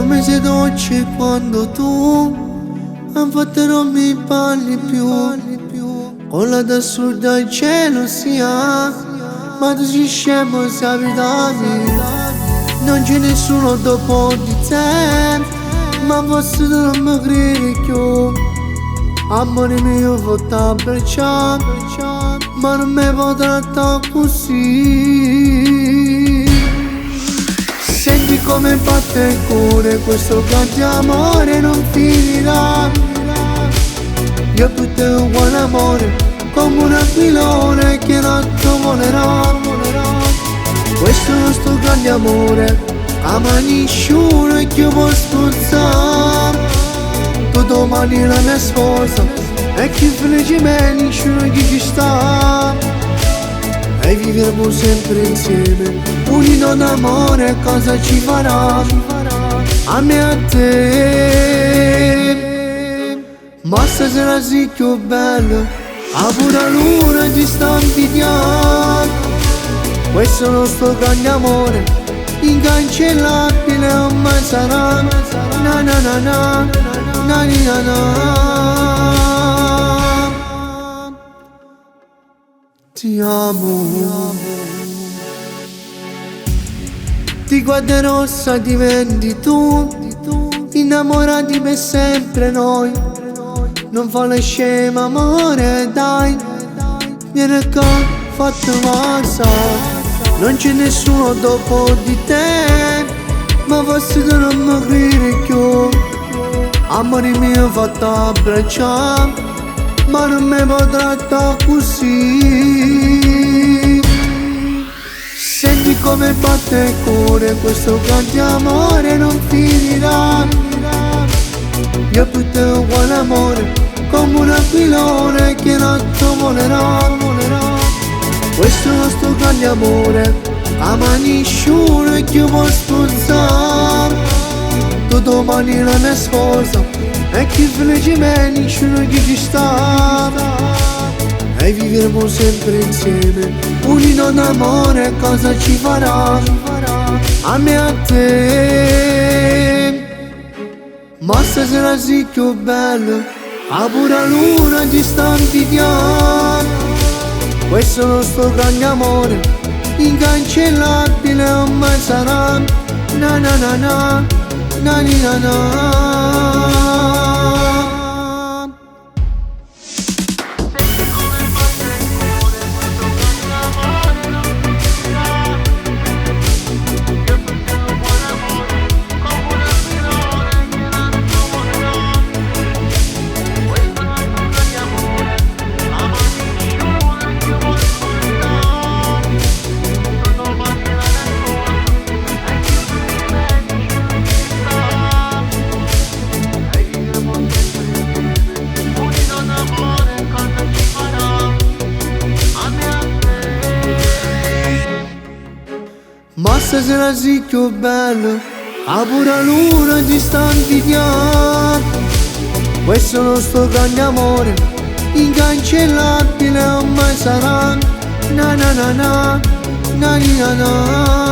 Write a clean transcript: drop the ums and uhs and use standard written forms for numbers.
come sei dolce quando tu infatti non mi parli più. Con la assurda al cielo sia, ma tu sei scemo se abitavi. Non c'è nessuno dopo di te, ma forse tu non mi credi più. Amore mio fatta perciò, ma non mi può trattare così. Senti come batte il cuore, questo grande amore non finirà. Io più te uguale amore, come un aquilone che non ti volerà. Questo nostro grande amore, ama nessuno e che può spruzzare. Tu domani la mia sposa, e che felice me nessuno che ci sta. E vivremo sempre insieme, unito d'amore, cosa ci farà? A me e a te. Ma stasera sei più bello, a pura luna ti sta invidiando. Questo è il nostro grande amore, incancellabile non mai sarà. Na na na na, na na na. Ti amo. Ti guarderò, sa diventi tu, innamorati per sempre noi. Non fa le scema amore dai, vieni qua, fatto cosa. Non c'è nessuno dopo di te, ma forse tu non mi credi più. Amore mio fatto abbracciare, ma non mi può trattare così. Senti come batte il cuore, questo grande amore non finirà. Io più te uguale amore, come un aquilone che non ti volerà. Questo è il nostro grande amore, ama nessuno e che può spruzzare. Tu domani la mia sposa, e che felice me nessuno che ci sta. E vivremo sempre insieme, unito d'amore, cosa ci farà? A me e a te. Ma stasera sei più bello, a pura luna ti sta invidiando. Questo è il nostro grande amore, incancellabile non mai sarà. Na na na na, na na na. Ma stasera sei più bello, a pura luna ti sta invidiando. Questo è il nostro grande amore, incancellabile non mai sarà. Na na na na, na na na.